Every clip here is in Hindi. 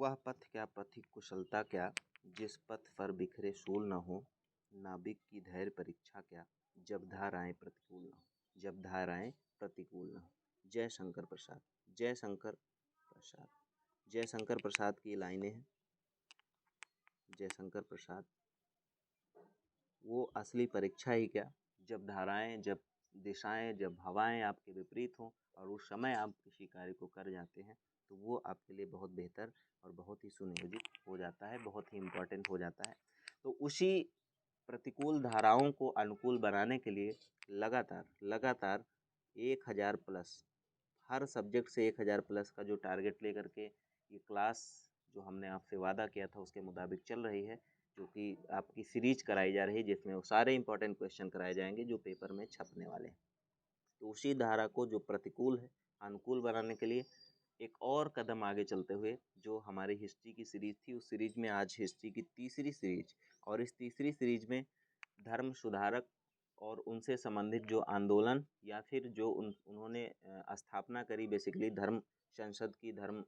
वह पथ क्या पथिक कुशलता क्या, जिस पथ पर बिखरे शूल न हो, नाविक की धैर्य परीक्षा क्या, जब धाराएं प्रतिकूल न हो, जब धाराएं प्रतिकूल न हो। जयशंकर प्रसाद, जयशंकर प्रसाद, जयशंकर प्रसाद की लाइनें हैं। जयशंकर प्रसाद, वो असली परीक्षा ही क्या, जब धाराएं, जब दिशाएं, जब हवाएं आपके विपरीत हों और उस समय आप किसी कार्य को कर जाते हैं तो वो आपके लिए बहुत बेहतर और बहुत ही सुनियोजित हो जाता है, बहुत ही इम्पोर्टेंट हो जाता है। तो उसी प्रतिकूल धाराओं को अनुकूल बनाने के लिए लगातार लगातार 1000 प्लस, हर सब्जेक्ट से 1000 प्लस का जो टारगेट लेकर के ये क्लास जो हमने आपसे वादा किया था उसके मुताबिक चल रही है, जो कि आपकी सीरीज कराई जा रही है जिसमें वो सारे इंपॉर्टेंट क्वेश्चन कराए जाएंगे जो पेपर में छपने वाले हैं। तो उसी धारा को जो प्रतिकूल है अनुकूल बनाने के लिए एक और कदम आगे चलते हुए जो हमारी हिस्ट्री की सीरीज थी उस सीरीज में आज हिस्ट्री की तीसरी सीरीज, और इस तीसरी सीरीज में धर्म सुधारक और उनसे संबंधित जो आंदोलन या फिर जो उन्होंने स्थापना करी बेसिकली धर्म संसद की, धर्म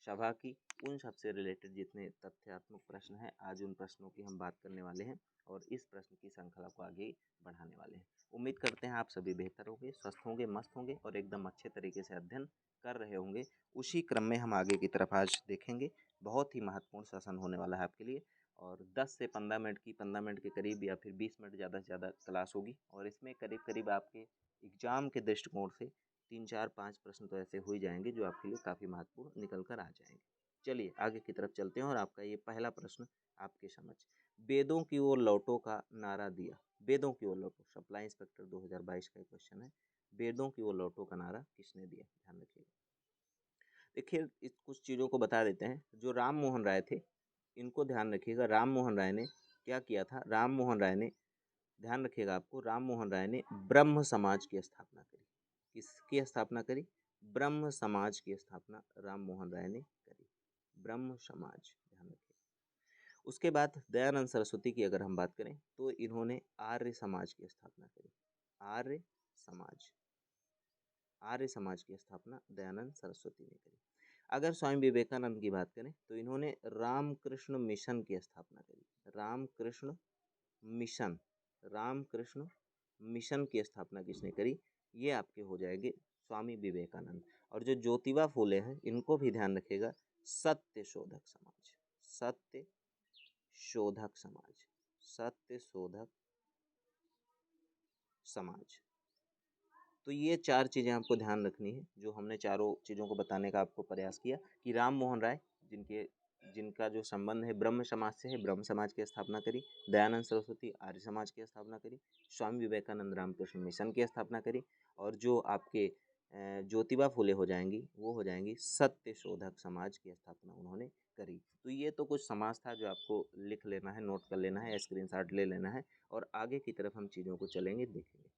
सभा की, उन सब से रिलेटेड जितने तथ्यात्मक प्रश्न हैं आज उन प्रश्नों की हम बात करने वाले हैं और इस प्रश्न की श्रृंखला को आगे बढ़ाने वाले हैं। उम्मीद करते हैं आप सभी बेहतर होंगे, स्वस्थ होंगे, मस्त होंगे और एकदम अच्छे तरीके से अध्ययन कर रहे होंगे। उसी क्रम में हम आगे की तरफ आज देखेंगे। बहुत ही महत्वपूर्ण सेशन होने वाला है आपके लिए और 10 से 15 मिनट की, 15 मिनट के करीब या फिर 20 मिनट ज़्यादा से ज़्यादा क्लास होगी और इसमें करीब करीब आपके एग्जाम के दृष्टिकोण से 3, 4, 5 प्रश्न तो ऐसे हो ही जाएंगे जो आपके लिए काफ़ी महत्वपूर्ण निकल कर आ जाएंगे। चलिए आगे की तरफ चलते हैं और आपका ये पहला प्रश्न आपके समझ, वेदों की ओर लौटो का नारा दिया। वेदों की ओर लौटो, सप्लाई इंस्पेक्टर 2022 का क्वेश्चन है। वेदों की ओर लौटो का नारा किसने दिया, ध्यान रखिएगा। देखिए इस कुछ चीज़ों को बता देते हैं। जो राम मोहन राय थे इनको ध्यान रखिएगा। राम मोहन राय ने क्या किया था, राम मोहन राय ने, ध्यान रखिएगा आपको, राम मोहन राय ने ब्रह्म समाज की स्थापना करी। किसकी स्थापना करी, ब्रह्म समाज की स्थापना राम मोहन राय ने करी, ब्रह्म समाज, ध्यान रखिए। उसके बाद दयानंद सरस्वती की अगर हम बात करें तो इन्होंने आर्य समाज की स्थापना करी, आर्य समाज, आर्य समाज की स्थापना दयानंद सरस्वती ने करी। अगर स्वामी विवेकानंद की बात करें तो इन्होंने रामकृष्ण मिशन की स्थापना करी, रामकृष्ण मिशन, रामकृष्ण मिशन की स्थापना किसने करी, ये आपके हो जाएंगे स्वामी विवेकानंद। और जो ज्योतिबा फूले हैं इनको भी ध्यान रखिएगा, सत्य शोधक समाज, सत्य शोधक समाज, सत्य शोधक समाज। तो ये 4 चीज़ें आपको ध्यान रखनी है जो हमने चारों चीज़ों को बताने का आपको प्रयास किया कि राम मोहन राय जिनका जो संबंध है ब्रह्म समाज से है, ब्रह्म समाज की स्थापना करी, दयानंद सरस्वती आर्य समाज की स्थापना करी, स्वामी विवेकानंद रामकृष्ण मिशन की स्थापना करी और जो आपके ज्योतिबा फूले हो जाएंगी वो हो जाएंगी सत्य शोधक समाज की स्थापना उन्होंने करी। तो ये तो कुछ समाज था जो आपको लिख लेना है, नोट कर लेना है, स्क्रीनशॉट ले लेना है और आगे की तरफ हम चीज़ों को चलेंगे देखेंगे।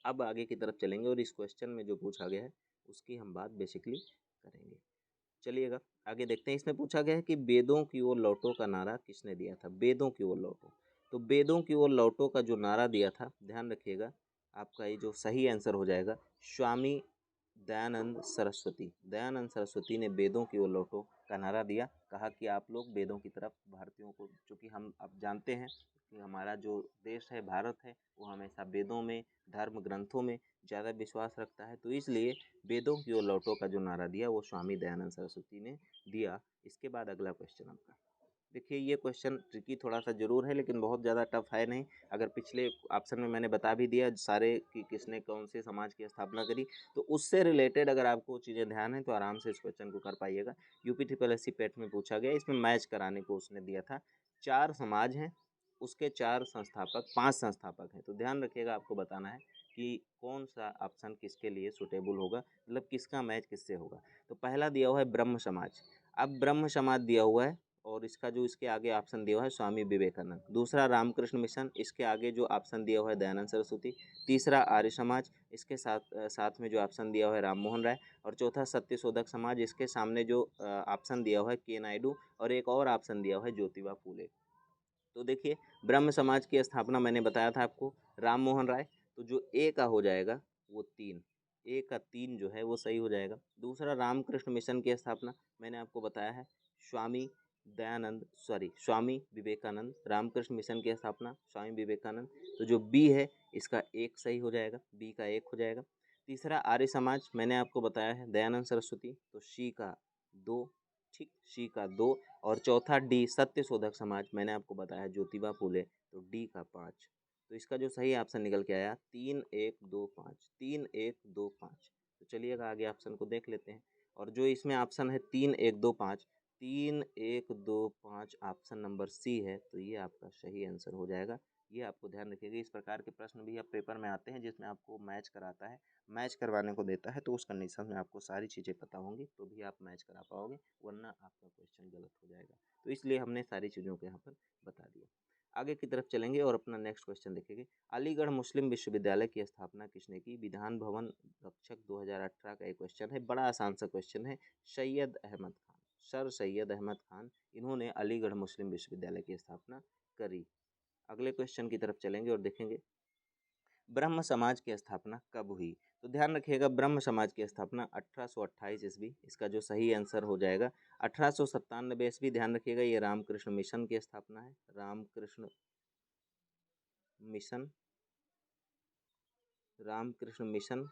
अब आगे की तरफ चलेंगे और इस क्वेश्चन में जो पूछा गया है उसकी हम बात बेसिकली करेंगे। चलिएगा आगे देखते हैं। इसमें पूछा गया है कि वेदों की ओर लौटो का नारा किसने दिया था, वेदों की ओर लौटो। तो वेदों की ओर लौटो का जो नारा दिया था, ध्यान रखिएगा आपका ये जो सही आंसर हो जाएगा स्वामी दयानंद सरस्वती। दयानंद सरस्वती ने वेदों की ओर लौटो का नारा दिया, कहा कि आप लोग वेदों की तरफ भारतीयों को, चूँकि हम अब जानते हैं कि हमारा जो देश है भारत है वो हमेशा वेदों में, धर्म ग्रंथों में ज़्यादा विश्वास रखता है, तो इसलिए वेदों की ओर लौटो का जो नारा दिया वो स्वामी दयानंद सरस्वती ने दिया। इसके बाद अगला क्वेश्चन आपका, देखिए ये क्वेश्चन ट्रिकी थोड़ा सा जरूर है लेकिन बहुत ज़्यादा टफ है नहीं। अगर पिछले ऑप्शन में मैंने बता भी दिया सारे कि किसने कौन से समाज की स्थापना करी, तो उससे रिलेटेड अगर आपको चीज़ें ध्यान है तो आराम से इस क्वेश्चन को कर पाइएगा। UP SSC पेट में पूछा गया, इसमें मैच कराने को उसने दिया था। 4 समाज हैं, उसके 4 संस्थापक, 5 संस्थापक हैं, तो ध्यान रखिएगा आपको बताना है कि कौन सा ऑप्शन किसके लिए सुटेबल होगा, मतलब किसका मैच किससे होगा। तो पहला दिया हुआ है ब्रह्म समाज। अब ब्रह्म समाज दिया हुआ है और इसका जो इसके आगे ऑप्शन दिया हुआ है स्वामी विवेकानंद। दूसरा रामकृष्ण मिशन, इसके आगे जो ऑप्शन दिया हुआ है दयानंद सरस्वती। तीसरा आर्य समाज, इसके साथ में जो ऑप्शन दिया हुआ है राम मोहन राय। और चौथा सत्य शोधक समाज, इसके सामने जो ऑप्शन दिया हुआ है के नायडू और एक और ऑप्शन दिया हुआ है ज्योतिबा फूले। तो देखिए ब्रह्म समाज की स्थापना मैंने बताया था आपको राम मोहन राय, तो जो ए का हो जाएगा वो 3, ए का 3 जो है वो सही हो जाएगा। दूसरा, रामकृष्ण मिशन की स्थापना मैंने आपको बताया है स्वामी विवेकानंद। रामकृष्ण मिशन की स्थापना स्वामी विवेकानंद। तो जो बी है इसका 1 सही हो जाएगा, बी का 1 हो जाएगा। तीसरा, आर्य समाज मैंने आपको बताया है दयानंद सरस्वती, तो सी का 2, ठीक, सी का 2। और चौथा डी सत्य शोधक समाज मैंने आपको बताया ज्योतिबा फूले, तो डी का 5। तो इसका जो सही ऑप्शन निकल के आया 3 1 2 5, 3 1 2 5। तो चलिएगा आगे ऑप्शन को देख लेते हैं। और जो इसमें ऑप्शन है 3 1 2 5, 3 1 2 5 ऑप्शन नंबर सी है, तो ये आपका सही आंसर हो जाएगा। ये आपको ध्यान रखिएगा। इस प्रकार के प्रश्न भी अब पेपर में आते हैं जिसमें आपको मैच कराता है, मैच करवाने को देता है, तो उस कंडीशन में आपको सारी चीज़ें पता होंगी तो भी आप मैच करा पाओगे, वरना आपका क्वेश्चन गलत हो जाएगा। तो इसलिए हमने सारी चीज़ों को यहाँ पर बता दिया। आगे की तरफ चलेंगे और अपना नेक्स्ट क्वेश्चन देखेंगे। अलीगढ़ मुस्लिम विश्वविद्यालय की स्थापना किसने की? विधान भवन रक्षक 2018 का एक क्वेश्चन है, बड़ा आसान सा क्वेश्चन है। सैयद अहमद खान, सर सैयद अहमद खान, इन्होंने अलीगढ़ मुस्लिम विश्वविद्यालय की स्थापना करी। अगले क्वेश्चन की तरफ चलेंगे और देखेंगे ब्रह्म समाज की स्थापना कब हुई? तो ध्यान रखिएगा, ब्रह्म समाज की स्थापना 1828 ईस्वी, इसका जो सही आंसर हो जाएगा। 1897 ईस्वी, ध्यान रखिएगा, ये रामकृष्ण मिशन की स्थापना है, रामकृष्ण मिशन, रामकृष्ण मिशन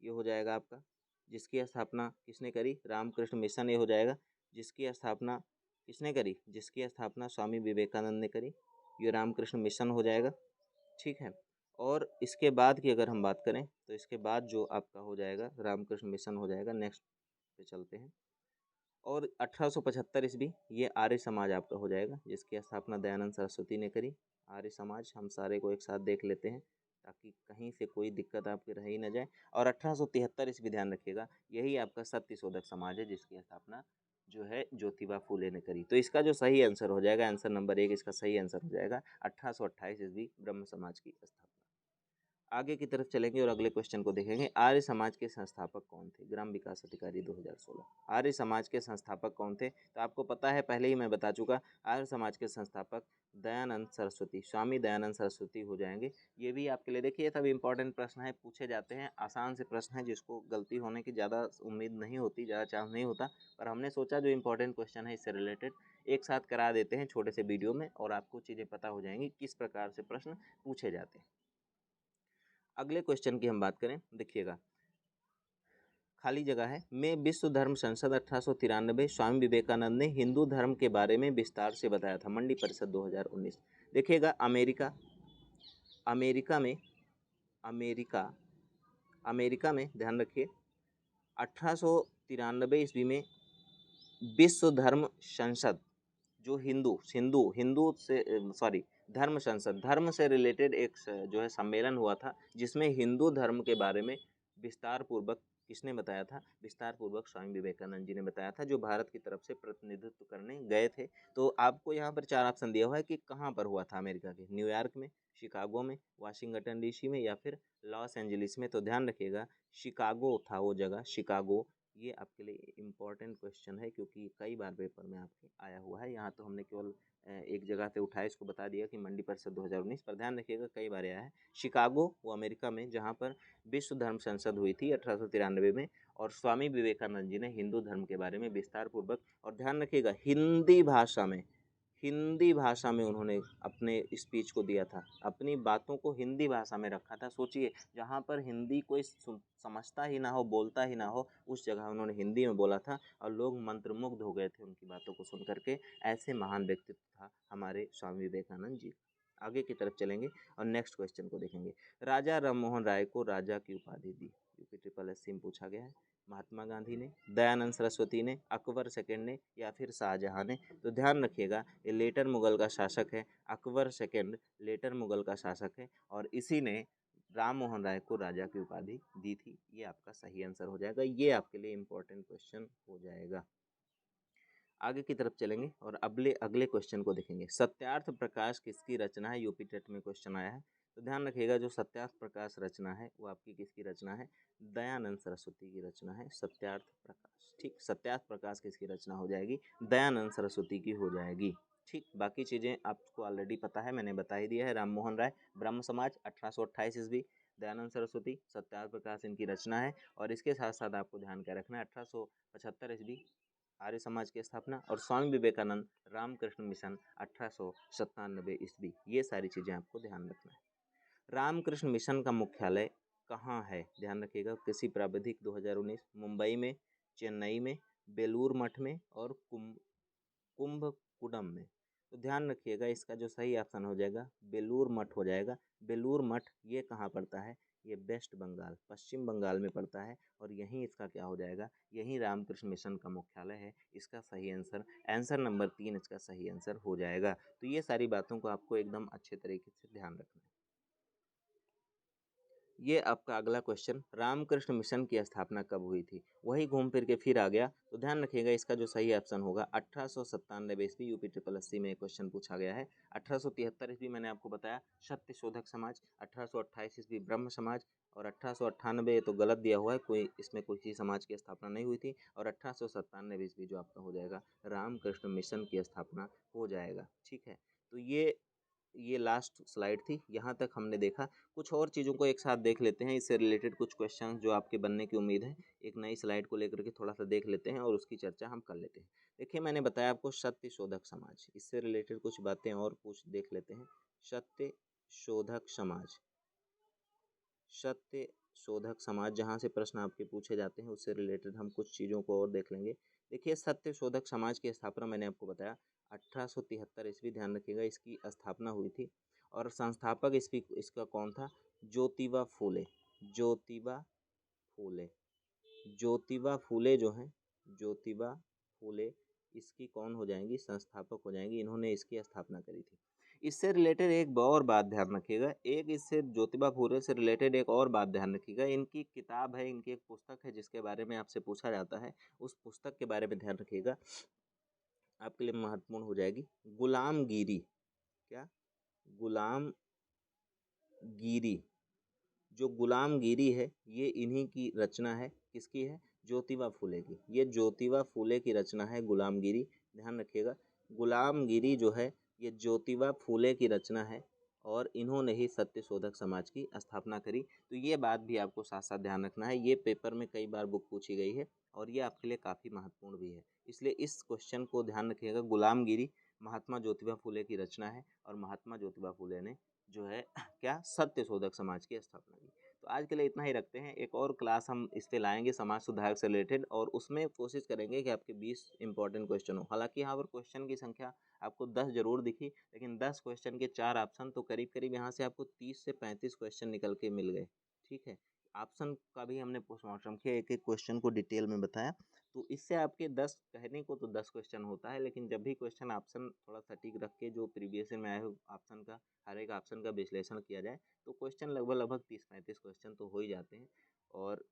ये हो जाएगा आपका। जिसकी स्थापना किसने करी? रामकृष्ण मिशन ये हो जाएगा। जिसकी स्थापना किसने करी? जिसकी स्थापना स्वामी विवेकानंद ने करी, ये रामकृष्ण मिशन हो जाएगा, ठीक है। और इसके बाद की अगर हम बात करें तो इसके बाद जो आपका हो जाएगा रामकृष्ण मिशन हो जाएगा। नेक्स्ट पे चलते हैं। और 1875 ईस्वी ये आर्य समाज आपका हो जाएगा, जिसकी स्थापना दयानंद सरस्वती ने करी। आर्य समाज हम सारे को एक साथ देख लेते हैं ताकि कहीं से कोई दिक्कत आपकी रह ही न जाए। और 1873 ईस्वी, ध्यान रखिएगा, यही आपका सत्य शोधक समाज है, जिसकी स्थापना जो है ज्योतिबा फूले ने करी। तो इसका जो सही आंसर हो जाएगा, आंसर नंबर 1 इसका सही आंसर हो जाएगा 1828 ईस्वी ब्रह्म समाज की स्थापना। आगे की तरफ चलेंगे और अगले क्वेश्चन को देखेंगे। आर्य समाज के संस्थापक कौन थे? ग्राम विकास अधिकारी 2016। आर्य समाज के संस्थापक कौन थे? तो आपको पता है, पहले ही मैं बता चुका, आर्य समाज के संस्थापक दयानंद सरस्वती, स्वामी दयानंद सरस्वती हो जाएंगे। ये भी आपके लिए देखिए, सब इंपॉर्टेंट प्रश्न है, पूछे जाते हैं, आसान से प्रश्न है, जिसको गलती होने की ज़्यादा उम्मीद नहीं होती, ज़्यादा चांस नहीं होता, पर हमने सोचा जो इंपॉर्टेंट क्वेश्चन है इससे रिलेटेड एक साथ करा देते हैं छोटे से वीडियो में, और आपको चीज़ें पता हो जाएंगी किस प्रकार से प्रश्न पूछे जाते हैं। अगले क्वेश्चन की हम बात करें, देखिएगा, खाली जगह है। मैं विश्व धर्म संसद 1893 स्वामी विवेकानंद ने हिंदू धर्म के बारे में विस्तार से बताया था, मंडी परिषद 2019। देखिएगा, अमेरिका में अमेरिका अमेरिका में ध्यान रखिए 1893 ईस्वी में विश्व धर्म संसद, जो हिंदू हिंदू हिंदू से सॉरी धर्म संसद, धर्म से रिलेटेड एक जो है सम्मेलन हुआ था, जिसमें हिंदू धर्म के बारे में विस्तार पूर्वक किसने बताया था? विस्तार पूर्वक स्वामी विवेकानंद जी ने बताया था, जो भारत की तरफ से प्रतिनिधित्व करने गए थे। तो आपको यहाँ पर 4 ऑप्शन दिया हुआ है कि कहाँ पर हुआ था अमेरिका के, न्यूयॉर्क में, शिकागो में, वाशिंगटन डीसी में, या फिर लॉस एंजलिस में। तो ध्यान रखिएगा, शिकागो था वो जगह, शिकागो। ये आपके लिए इम्पॉर्टेंट क्वेश्चन है क्योंकि कई बार पेपर में आपके आया हुआ है। यहाँ तो हमने केवल एक जगह से उठाया, इसको बता दिया कि मंडी परिषद 2019, पर ध्यान रखिएगा कई बार आया है। शिकागो वो अमेरिका में, जहाँ पर विश्व धर्म संसद हुई थी 1893 में, और स्वामी विवेकानंद जी ने हिंदू धर्म के बारे में विस्तार पूर्वक, और ध्यान रखिएगा हिंदी भाषा में उन्होंने अपने स्पीच को दिया था, अपनी बातों को हिंदी भाषा में रखा था। सोचिए, जहाँ पर हिंदी कोई समझता ही ना हो, बोलता ही ना हो, उस जगह उन्होंने हिंदी में बोला था और लोग मंत्रमुग्ध हो गए थे उनकी बातों को सुन करके। ऐसे महान व्यक्तित्व था हमारे स्वामी विवेकानंद जी। आगे की तरफ चलेंगे और नेक्स्ट क्वेश्चन को देखेंगे। राजा राममोहन राय को राजा की उपाधि दी, यूपी ट्रिपल एससी में पूछा गया है। महात्मा गांधी ने, दयानंद सरस्वती ने, अकबर सेकंड ने, या फिर शाहजहां ने? तो ध्यान रखिएगा, ये लेटर मुगल का शासक है, अकबर सेकंड लेटर मुगल का शासक है, और इसी ने राम मोहन राय को राजा की उपाधि दी थी। ये आपका सही आंसर हो जाएगा, ये आपके लिए इम्पोर्टेंट क्वेश्चन हो जाएगा। आगे की तरफ चलेंगे और अगले अगले क्वेश्चन को देखेंगे। सत्यार्थ प्रकाश किसकी रचना है? यूपी टेट में क्वेश्चन आया है। तो ध्यान रखिएगा, जो सत्यार्थ प्रकाश रचना है वो आपकी किसकी रचना है? दयानंद सरस्वती की रचना है सत्यार्थ प्रकाश। ठीक, सत्यार्थ प्रकाश किसकी रचना हो जाएगी? दयानंद सरस्वती की हो जाएगी। ठीक, बाकी चीज़ें आपको ऑलरेडी पता है, मैंने बता ही दिया है। राममोहन राय, ब्रह्म समाज 1828 ईस्वी, दयानंद सरस्वती, सत्याग्रह प्रकाश इनकी रचना है। और इसके साथ साथ आपको ध्यान क्या रखना है, 1875 ईस्वी आर्य समाज की स्थापना, और स्वामी विवेकानंद रामकृष्ण मिशन 1897 ईस्वी, ये सारी चीज़ें आपको ध्यान रखना है। रामकृष्ण मिशन का मुख्यालय कहाँ है, ध्यान रखिएगा, कृषि प्राविधिक 2019, मुंबई में, चेन्नई में, बेलूर मठ में और कुंभकोणम में। तो ध्यान रखिएगा इसका जो सही ऑप्शन हो जाएगा बेलूर मठ हो जाएगा। बेलूर मठ ये कहाँ पड़ता है, ये वेस्ट बंगाल, पश्चिम बंगाल में पड़ता है, और यहीं इसका क्या हो जाएगा, यहीं रामकृष्ण मिशन का मुख्यालय है। इसका सही आंसर नंबर 3 इसका सही आंसर हो जाएगा। तो ये सारी बातों को आपको एकदम अच्छे तरीके से ध्यान रखना है। ये आपका अगला क्वेश्चन, रामकृष्ण मिशन की स्थापना कब हुई थी, वही घूम फिर के फिर आ गया। तो ध्यान रखिएगा इसका जो सही ऑप्शन होगा 1897 ईस्वी, यूपी ट्रिपल एससी में क्वेश्चन पूछा गया है। 1873 ईस्वी मैंने आपको बताया सत्य शोधक समाज, 1828 ईस्वी ब्रह्म समाज, और 1898 तो गलत दिया हुआ है, कोई इसमें किसी समाज की स्थापना नहीं हुई थी, और 1897 ईस्वी जो आपका हो जाएगा रामकृष्ण मिशन की स्थापना हो जाएगा। ठीक है, तो ये लास्ट स्लाइड थी, यहाँ तक हमने देखा। कुछ और चीज़ों को एक साथ देख लेते हैं, इससे रिलेटेड कुछ क्वेश्चन जो आपके बनने की उम्मीद है, एक नई स्लाइड को लेकर के थोड़ा सा देख लेते हैं और उसकी चर्चा हम कर लेते हैं। देखिए मैंने बताया आपको सत्य शोधक समाज, इससे रिलेटेड कुछ बातें और कुछ देख लेते हैं। सत्य शोधक समाज, सत्य शोधक समाज जहाँ से प्रश्न आपके पूछे जाते हैं उससे रिलेटेड हम कुछ चीज़ों को और देख लेंगे। देखिए सत्य शोधक समाज की स्थापना मैंने आपको बताया 1873 ईस्वी, ध्यान रखिएगा इसकी स्थापना हुई थी, और संस्थापक इसका कौन था, ज्योतिबा फूले। ज्योतिबा फूले, ज्योतिबा फूले जो हैं, ज्योतिबा फूले इसकी कौन हो जाएंगी, संस्थापक हो जाएंगी, इन्होंने इसकी स्थापना करी थी। इससे रिलेटेड एक और बात ध्यान रखिएगा, एक इससे ज्योतिबा फूले से रिलेटेड एक और बात ध्यान रखिएगा, इनकी किताब है, इनकी एक पुस्तक है जिसके बारे में आपसे पूछा जाता है, उस पुस्तक के बारे में ध्यान रखिएगा, आपके लिए महत्वपूर्ण हो जाएगी। गुलामगिरी, क्या, गुलामगिरी, जो गुलामगिरी है ये इन्हीं की रचना है, किसकी है, ज्योतिबा फूले की। ये ज्योतिबा फूले की रचना है गुलामगिरी, ध्यान रखिएगा। गुलामगिरी जो है ये ज्योतिबा फूले की रचना है, और इन्होंने ही सत्य शोधक समाज की स्थापना करी। तो ये बात भी आपको साथ साथ ध्यान रखना है, ये पेपर में कई बार बुक पूछी गई है और ये आपके लिए काफ़ी महत्वपूर्ण भी है, इसलिए इस क्वेश्चन को ध्यान रखिएगा। गुलामगिरी महात्मा ज्योतिबा फूले की रचना है, और महात्मा ज्योतिबा फूले ने जो है क्या, सत्य शोधक समाज की स्थापना की। तो आज के लिए इतना ही रखते हैं, एक और क्लास हम इस पे लाएंगे समाज सुधार से रिलेटेड, और उसमें कोशिश करेंगे कि आपके 20 इंपॉर्टेंट क्वेश्चन हो। हालांकि यहाँ पर क्वेश्चन की संख्या आपको 10 जरूर दिखी, लेकिन 10 क्वेश्चन के 4 ऑप्शन, तो करीब करीब यहाँ से आपको 30 से 35 क्वेश्चन निकल के मिल गए। ठीक है, ऑप्शन का भी हमने पोस्टमार्टम किया, एक एक क्वेश्चन को डिटेल में बताया। तो इससे आपके 10 कहने को तो 10 क्वेश्चन होता है, लेकिन जब भी क्वेश्चन ऑप्शन थोड़ा सटीक रख के जो प्रीवियस में आए हुए ऑप्शन का, हर एक ऑप्शन का विश्लेषण किया जाए, तो क्वेश्चन लगभग 30-35 क्वेश्चन तो हो ही जाते हैं। और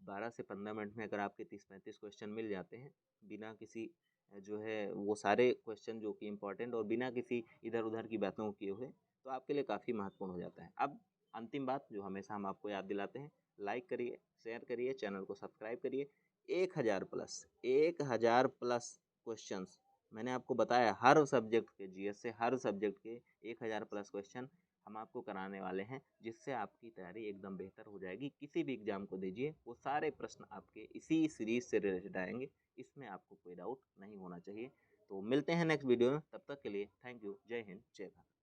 12 से 15 मिनट में अगर आपके 30-35 क्वेश्चन मिल जाते हैं, बिना किसी जो है वो सारे क्वेश्चन जो कि इम्पोर्टेंट और बिना किसी इधर उधर की बातों को किए हुए, तो आपके लिए काफ़ी महत्वपूर्ण हो जाता है। अब अंतिम बात जो हमेशा हम आपको याद दिलाते हैं, लाइक करिए, शेयर करिए, चैनल को सब्सक्राइब करिए। 1000 प्लस क्वेश्चंस मैंने आपको बताया, हर सब्जेक्ट के जीएस से, हर सब्जेक्ट के 1000 प्लस क्वेश्चन हम आपको कराने वाले हैं, जिससे आपकी तैयारी एकदम बेहतर हो जाएगी। किसी भी एग्जाम को दीजिए, वो सारे प्रश्न आपके इसी सीरीज से रिलेटेड आएंगे, इसमें आपको कोई डाउट नहीं होना चाहिए। तो मिलते हैं नेक्स्ट वीडियो में, तब तक के लिए थैंक यू। जय हिंद, जय भारत।